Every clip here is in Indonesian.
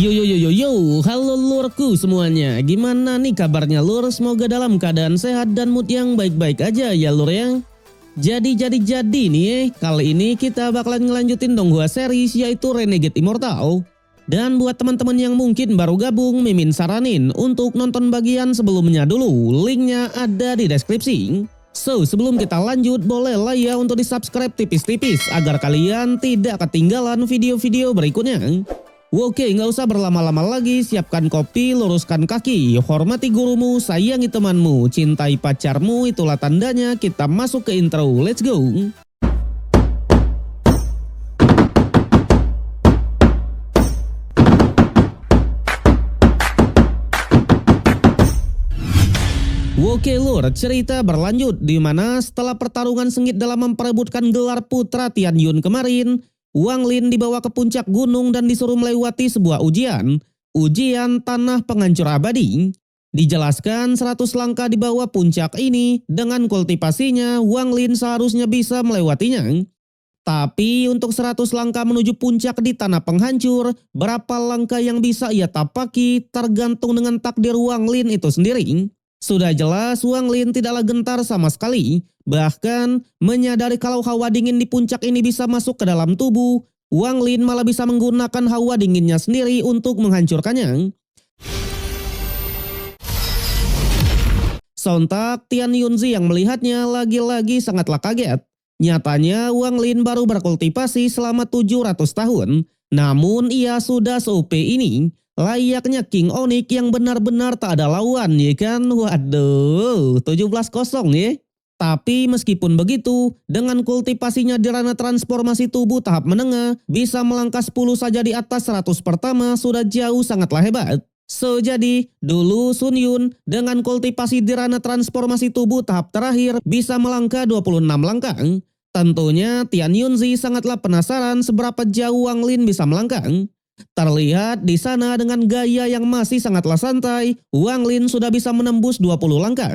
Yo yo yo yo yo, halo lurku semuanya. Gimana nih kabarnya lur? Semoga dalam keadaan sehat dan mood yang baik-baik aja ya lur ya. Jadi nih, kali ini kita bakalan ngelanjutin Donghua series yaitu Renegade Immortal. Dan buat teman-teman yang mungkin baru gabung, Mimin saranin untuk nonton bagian sebelumnya dulu. Linknya ada di deskripsi. So, sebelum kita lanjut, bolehlah ya untuk di-subscribe tipis-tipis agar kalian tidak ketinggalan video-video berikutnya. Oke, nggak usah berlama-lama lagi, siapkan kopi, luruskan kaki, hormati gurumu, sayangi temanmu, cintai pacarmu, itulah tandanya kita masuk ke intro, let's go! Oke lur, cerita berlanjut di mana setelah pertarungan sengit dalam memperebutkan gelar putra Tian Yun kemarin, Wang Lin dibawa ke puncak gunung dan disuruh melewati sebuah ujian tanah penghancur abadi. Dijelaskan 100 langkah di bawah puncak ini, dengan kultivasinya Wang Lin seharusnya bisa melewatinya. Tapi untuk 100 langkah menuju puncak di tanah penghancur, berapa langkah yang bisa ia tapaki tergantung dengan takdir Wang Lin itu sendiri. Sudah jelas Wang Lin tidaklah gentar sama sekali, bahkan menyadari kalau hawa dingin di puncak ini bisa masuk ke dalam tubuh, Wang Lin malah bisa menggunakan hawa dinginnya sendiri untuk menghancurkannya. Sontak Tian Yunzi yang melihatnya lagi-lagi sangatlah kaget. Nyatanya Wang Lin baru berkultivasi selama 700 tahun, namun ia sudah se-OP ini. Layaknya King Onyx yang benar-benar tak ada lawan ya kan. Waduh, 17-0 ya. Tapi meskipun begitu, dengan kultivasinya di ranah transformasi tubuh tahap menengah, bisa melangkah 10 saja di atas 100 pertama sudah jauh sangatlah hebat. So jadi, dulu Sun Yun dengan kultivasi di ranah transformasi tubuh tahap terakhir bisa melangkah 26 langkah. Tentunya Tian Yunzi sangatlah penasaran seberapa jauh Wang Lin bisa melangkah. Terlihat di sana dengan gaya yang masih sangatlah santai, Wang Lin sudah bisa menembus 20 langkah.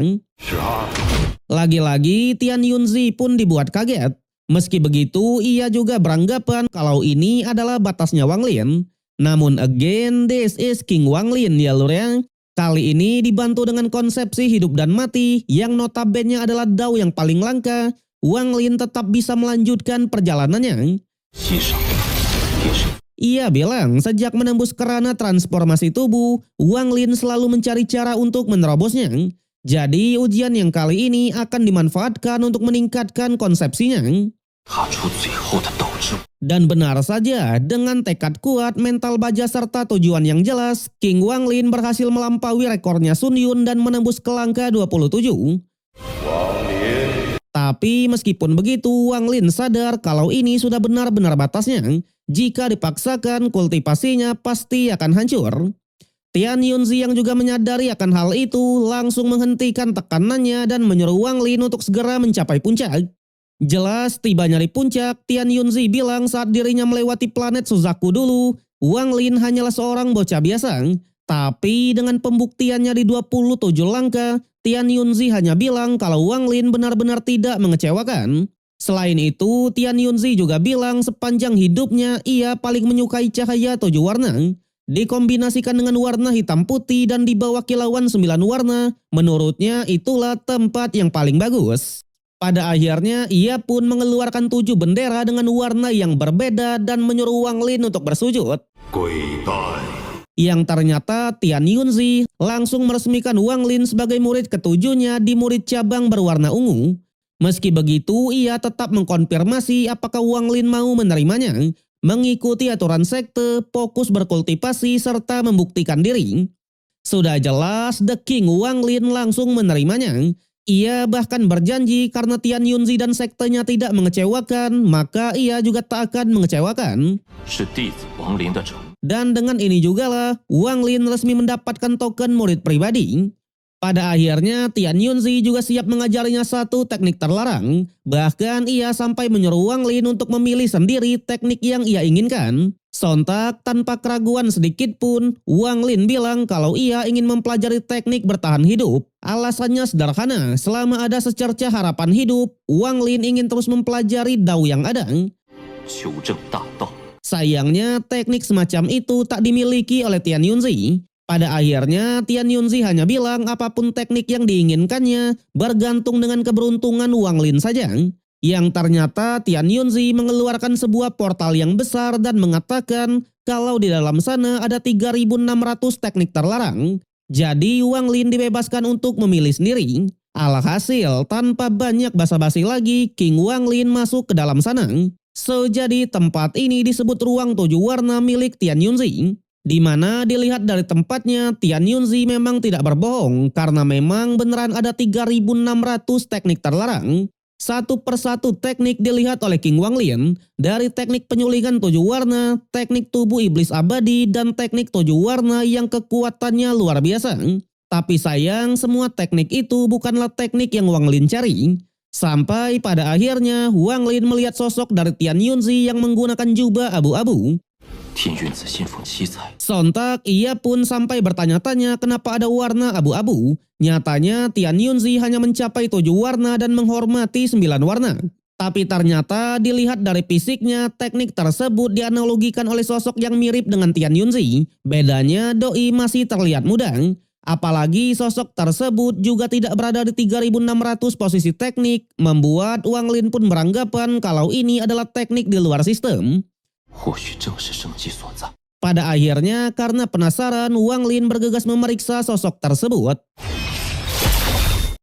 Lagi-lagi Tian Yunzi pun dibuat kaget. Meski begitu, ia juga beranggapan kalau ini adalah batasnya Wang Lin. Namun again, this is King Wang Lin ya lur ya. Kali ini dibantu dengan konsepsi hidup dan mati yang notabene adalah dao yang paling langka, Wang Lin tetap bisa melanjutkan perjalanannya. Ia bilang sejak menembus kerana transformasi tubuh, Wang Lin selalu mencari cara untuk menerobosnya. Jadi ujian yang kali ini akan dimanfaatkan untuk meningkatkan konsepsinya. Dan benar saja, dengan tekad kuat, mental baja serta tujuan yang jelas, King Wang Lin berhasil melampaui rekornya Sun Yun dan menembus ke angka 27. Tapi meskipun begitu, Wang Lin sadar kalau ini sudah benar-benar batasnya. Jika dipaksakan, kultivasinya pasti akan hancur. Tian Yunzi yang juga menyadari akan hal itu langsung menghentikan tekanannya dan menyuruh Wang Lin untuk segera mencapai puncak. Jelas tibanya di puncak, Tian Yunzi bilang saat dirinya melewati planet Suzaku dulu, Wang Lin hanyalah seorang bocah biasa. Tapi dengan pembuktiannya di 27 langkah, Tian Yunzi hanya bilang kalau Wang Lin benar-benar tidak mengecewakan. Selain itu, Tian Yunzi juga bilang sepanjang hidupnya ia paling menyukai cahaya 7 warna. Dikombinasikan dengan warna hitam putih dan di bawah kilauan 9 warna, menurutnya itulah tempat yang paling bagus. Pada akhirnya ia pun mengeluarkan 7 bendera dengan warna yang berbeda dan menyuruh Wang Lin untuk bersujud. Yang ternyata Tian Yunzi langsung meresmikan Wang Lin sebagai murid ketujuhnya di murid cabang berwarna ungu. Meski begitu, ia tetap mengkonfirmasi apakah Wang Lin mau menerimanya, mengikuti aturan sekte, fokus berkultivasi, serta membuktikan diri. Sudah jelas, The King Wang Lin langsung menerimanya. Ia bahkan berjanji karena Tian Yunzi dan sektenya tidak mengecewakan, maka ia juga tak akan mengecewakan. Dan dengan ini jugalah, Wang Lin resmi mendapatkan token murid pribadi. Pada akhirnya Tian Yunzi juga siap mengajarinya satu teknik terlarang. Bahkan ia sampai menyuruh Wang Lin untuk memilih sendiri teknik yang ia inginkan. Sontak tanpa keraguan sedikit pun, Wang Lin bilang kalau ia ingin mempelajari teknik bertahan hidup. Alasannya sederhana, selama ada secerca harapan hidup, Wang Lin ingin terus mempelajari dao yang ada. Sayangnya teknik semacam itu tak dimiliki oleh Tian Yunzi. Pada akhirnya Tian Yunzi hanya bilang apapun teknik yang diinginkannya bergantung dengan keberuntungan Wang Lin saja. Yang ternyata Tian Yunzi mengeluarkan sebuah portal yang besar dan mengatakan kalau di dalam sana ada 3.600 teknik terlarang. Jadi Wang Lin dibebaskan untuk memilih sendiri. Alhasil tanpa banyak basa-basi lagi, King Wang Lin masuk ke dalam sana. So, jadi tempat ini disebut ruang 7 warna milik Tian Yunzi. Di mana dilihat dari tempatnya, Tian Yunzi memang tidak berbohong karena memang beneran ada 3.600 teknik terlarang. Satu persatu teknik dilihat oleh King Wang Lin, dari teknik penyulingan 7 warna, teknik tubuh iblis abadi, dan teknik 7 warna yang kekuatannya luar biasa. Tapi sayang semua teknik itu bukanlah teknik yang Wang Lin cari. Sampai pada akhirnya Wang Lin melihat sosok dari Tian Yunzi yang menggunakan jubah abu-abu. Sontak ia pun sampai bertanya-tanya kenapa ada warna abu-abu. Nyatanya Tian Yunzi hanya mencapai 7 warna dan menghormati 9 warna. Tapi ternyata dilihat dari fisiknya, teknik tersebut dianalogikan oleh sosok yang mirip dengan Tian Yunzi. Bedanya doi masih terlihat muda. Apalagi sosok tersebut juga tidak berada di 3.600 posisi teknik, membuat Wang Lin pun beranggapan kalau ini adalah teknik di luar sistem. Pada akhirnya karena penasaran, Wang Lin bergegas memeriksa sosok tersebut.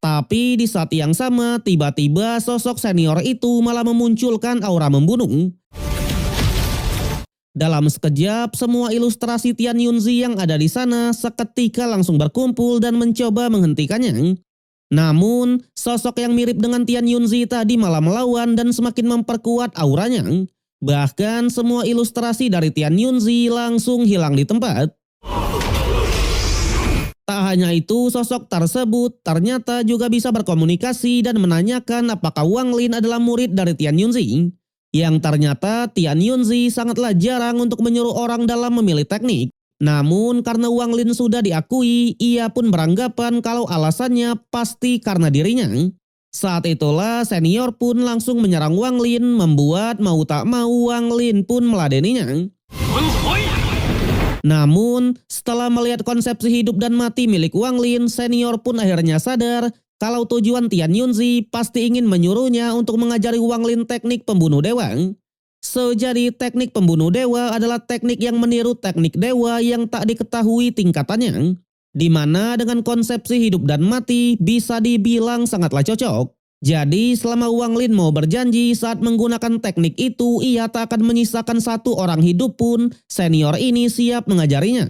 Tapi di saat yang sama tiba-tiba sosok senior itu malah memunculkan aura membunuh. Dalam sekejap semua ilustrasi Tian Yunzi yang ada di sana seketika langsung berkumpul dan mencoba menghentikannya. Namun sosok yang mirip dengan Tian Yunzi tadi malah melawan dan semakin memperkuat auranya. Bahkan semua ilustrasi dari Tian Yunzi langsung hilang di tempat. Tak hanya itu, sosok tersebut ternyata juga bisa berkomunikasi dan menanyakan apakah Wang Lin adalah murid dari Tian Yunzi. Yang ternyata Tian Yunzi sangatlah jarang untuk menyuruh orang dalam memilih teknik. Namun karena Wang Lin sudah diakui, ia pun beranggapan kalau alasannya pasti karena dirinya. Saat itulah senior pun langsung menyerang Wang Lin, membuat mau tak mau Wang Lin pun meladeninya. Namun setelah melihat konsepsi hidup dan mati milik Wang Lin, senior pun akhirnya sadar kalau tujuan Tian Yunzi pasti ingin menyuruhnya untuk mengajari Wang Lin teknik pembunuh dewa. So, jadi teknik pembunuh dewa adalah teknik yang meniru teknik dewa yang tak diketahui tingkatannya. Di mana dengan konsepsi hidup dan mati bisa dibilang sangatlah cocok. Jadi selama Wang Lin mau berjanji saat menggunakan teknik itu ia tak akan menyisakan satu orang hidup pun, senior ini siap mengajarinya.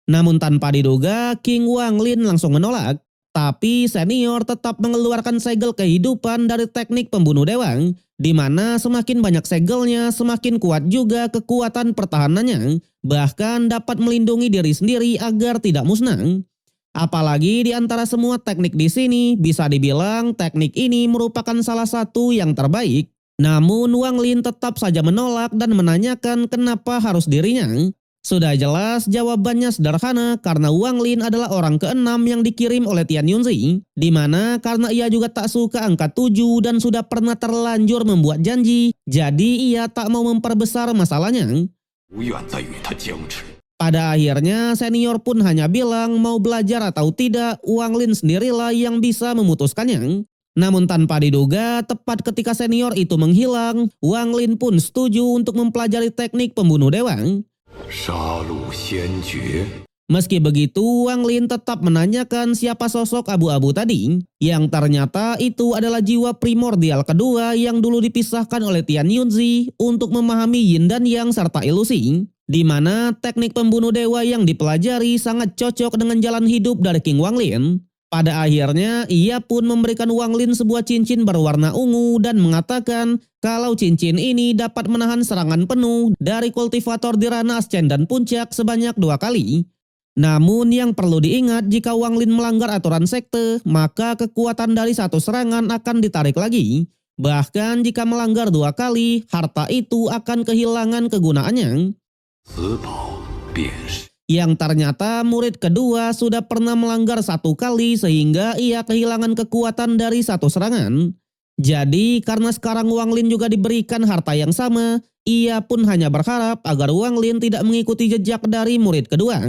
Namun tanpa diduga King Wang Lin langsung menolak. Tapi senior tetap mengeluarkan segel kehidupan dari teknik pembunuh dewa. Di mana semakin banyak segelnya semakin kuat juga kekuatan pertahanannya. Bahkan dapat melindungi diri sendiri agar tidak musnah. Apalagi di antara semua teknik di sini bisa dibilang teknik ini merupakan salah satu yang terbaik. Namun Wang Lin tetap saja menolak dan menanyakan kenapa harus dirinya. Sudah jelas jawabannya sederhana karena Wang Lin adalah orang ke-6 yang dikirim oleh Tian Yunzi. Di mana karena ia juga tak suka angka 7 dan sudah pernah terlanjur membuat janji. Jadi ia tak mau memperbesar masalahnya. Pada akhirnya senior pun hanya bilang mau belajar atau tidak Wang Lin sendirilah yang bisa memutuskannya. Namun tanpa diduga tepat ketika senior itu menghilang, Wang Lin pun setuju untuk mempelajari teknik pembunuh dewa. Meski begitu, Wang Lin tetap menanyakan siapa sosok abu-abu tadi, yang ternyata itu adalah jiwa primordial kedua yang dulu dipisahkan oleh Tian Yunzi untuk memahami yin dan yang serta ilusi, di mana teknik pembunuh dewa yang dipelajari sangat cocok dengan jalan hidup dari King Wang Lin. Pada akhirnya, ia pun memberikan Wang Lin sebuah cincin berwarna ungu dan mengatakan kalau cincin ini dapat menahan serangan penuh dari kultivator di ranah ascendan puncak sebanyak 2 kali. Namun yang perlu diingat jika Wang Lin melanggar aturan sekte, maka kekuatan dari satu serangan akan ditarik lagi. Bahkan jika melanggar 2 kali, harta itu akan kehilangan kegunaannya. Yang ternyata murid kedua sudah pernah melanggar 1 kali sehingga ia kehilangan kekuatan dari 1 serangan. Jadi karena sekarang Wang Lin juga diberikan harta yang sama, ia pun hanya berharap agar Wang Lin tidak mengikuti jejak dari murid kedua.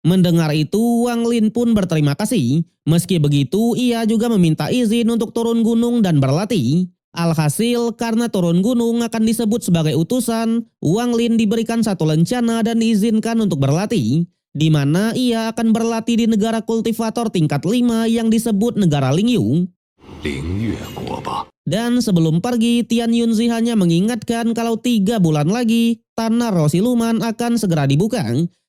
Mendengar itu, Wang Lin pun berterima kasih. Meski begitu, ia juga meminta izin untuk turun gunung dan berlatih. Alhasil, karena turun gunung akan disebut sebagai utusan, Wang Lin diberikan satu lencana dan diizinkan untuk berlatih, di mana ia akan berlatih di negara kultivator tingkat 5 yang disebut negara Lingyu. Dan sebelum pergi, Tian Yunzi hanya mengingatkan kalau 3 bulan lagi, tanah Rosiluman akan segera dibuka.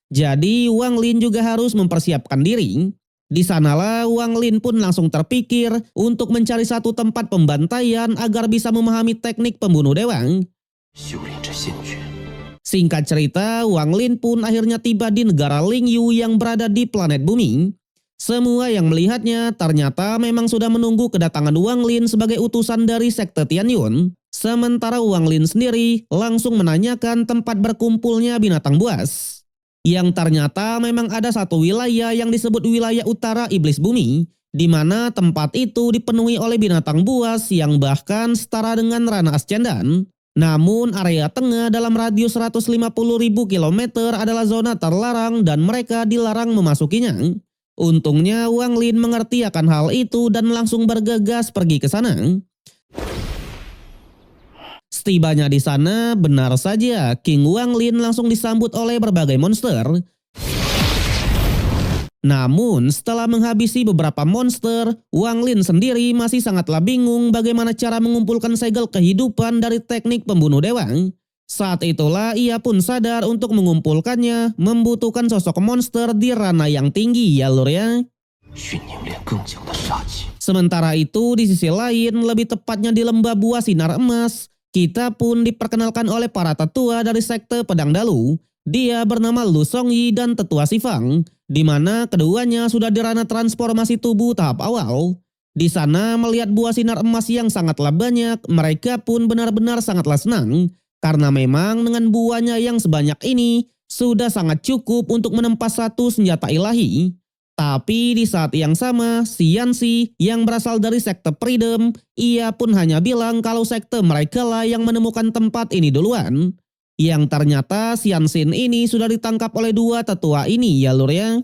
Jadi Wang Lin juga harus mempersiapkan diri. Di sanalah Wang Lin pun langsung terpikir untuk mencari satu tempat pembantaian agar bisa memahami teknik pembunuh dewa. Singkat cerita, Wang Lin pun akhirnya tiba di negara Lingyu yang berada di planet bumi. Semua yang melihatnya ternyata memang sudah menunggu kedatangan Wang Lin sebagai utusan dari sekte Tianyun. Sementara Wang Lin sendiri langsung menanyakan tempat berkumpulnya binatang buas. Yang ternyata memang ada satu wilayah yang disebut wilayah utara iblis bumi, di mana tempat itu dipenuhi oleh binatang buas yang bahkan setara dengan Rana Ascendan. Namun area tengah dalam radius 150.000 km adalah zona terlarang dan mereka dilarang memasukinya. Untungnya Wang Lin mengerti akan hal itu dan langsung bergegas pergi ke sana. Setibanya di sana, benar saja King Wang Lin langsung disambut oleh berbagai monster. Namun setelah menghabisi beberapa monster, Wang Lin sendiri masih sangatlah bingung bagaimana cara mengumpulkan segel kehidupan dari teknik pembunuh dewa. Saat itulah ia pun sadar untuk mengumpulkannya membutuhkan sosok monster di ranah yang tinggi ya lur ya. Sementara itu di sisi lain, lebih tepatnya di lembah buah sinar emas, kita pun diperkenalkan oleh para tetua dari sekte Pedang Dalu. Dia bernama Lu Songyi dan tetua Sifang, di mana keduanya sudah di ranah transformasi tubuh tahap awal. Di sana melihat buah sinar emas yang sangatlah banyak, mereka pun benar-benar sangatlah senang. Karena memang dengan buahnya yang sebanyak ini, sudah sangat cukup untuk menempas satu senjata ilahi. Tapi di saat yang sama, Xianxi yang berasal dari sekte Freedom, ia pun hanya bilang kalau sekte mereka lah yang menemukan tempat ini duluan. Yang ternyata Xianxi ini sudah ditangkap oleh 2 tetua ini ya lur ya.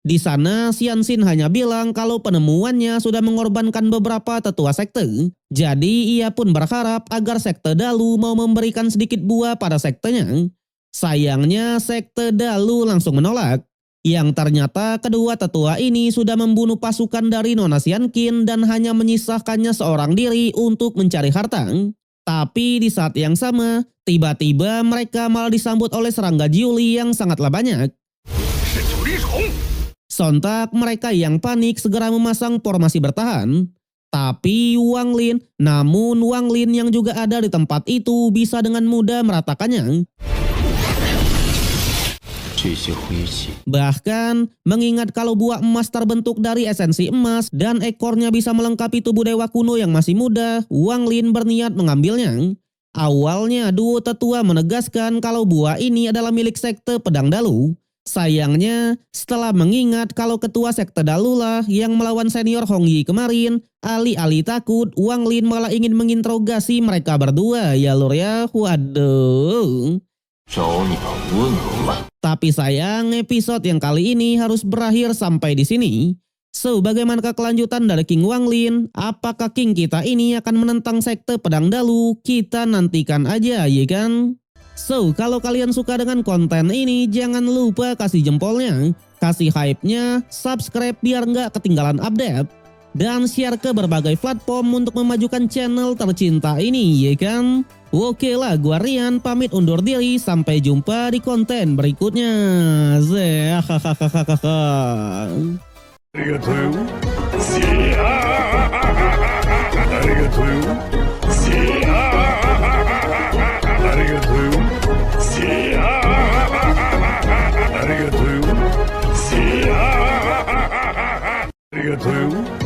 Di sana Xianxi hanya bilang kalau penemuannya sudah mengorbankan beberapa tetua sekte. Jadi ia pun berharap agar sekte Dalu mau memberikan sedikit buah pada sektenya. Sayangnya sekte Dalu langsung menolak. Yang ternyata kedua tetua ini sudah membunuh pasukan dari Nona Xianqin dan hanya menyisahkannya seorang diri untuk mencari harta. Tapi di saat yang sama, tiba-tiba mereka malah disambut oleh serangga Jiuli yang sangatlah banyak. Sontak mereka yang panik segera memasang formasi bertahan. Tapi Wang Lin yang juga ada di tempat itu bisa dengan mudah meratakannya. Bahkan mengingat kalau buah emas terbentuk dari esensi emas dan ekornya bisa melengkapi tubuh dewa kuno yang masih muda, Wang Lin berniat mengambilnya. Awalnya duo tetua menegaskan kalau buah ini adalah milik sekte Pedang Dalu. Sayangnya setelah mengingat kalau ketua sekte Dalu lah yang melawan senior Hong Yi kemarin, alih-alih takut Wang Lin malah ingin menginterogasi mereka berdua ya lur ya. Waduh. Tapi sayang episode yang kali ini harus berakhir sampai di sini. So, bagaimanakah kelanjutan dari King Wang Lin? Apakah King kita ini akan menentang sekte Pedang Dalu? Kita nantikan aja ya kan? So, kalau kalian suka dengan konten ini, jangan lupa kasih jempolnya, kasih hype-nya, subscribe biar nggak ketinggalan update, dan share ke berbagai platform untuk memajukan channel tercinta ini ya kan? Oke lah, gua Rian pamit undur diri, sampai jumpa di konten berikutnya. Arigatou.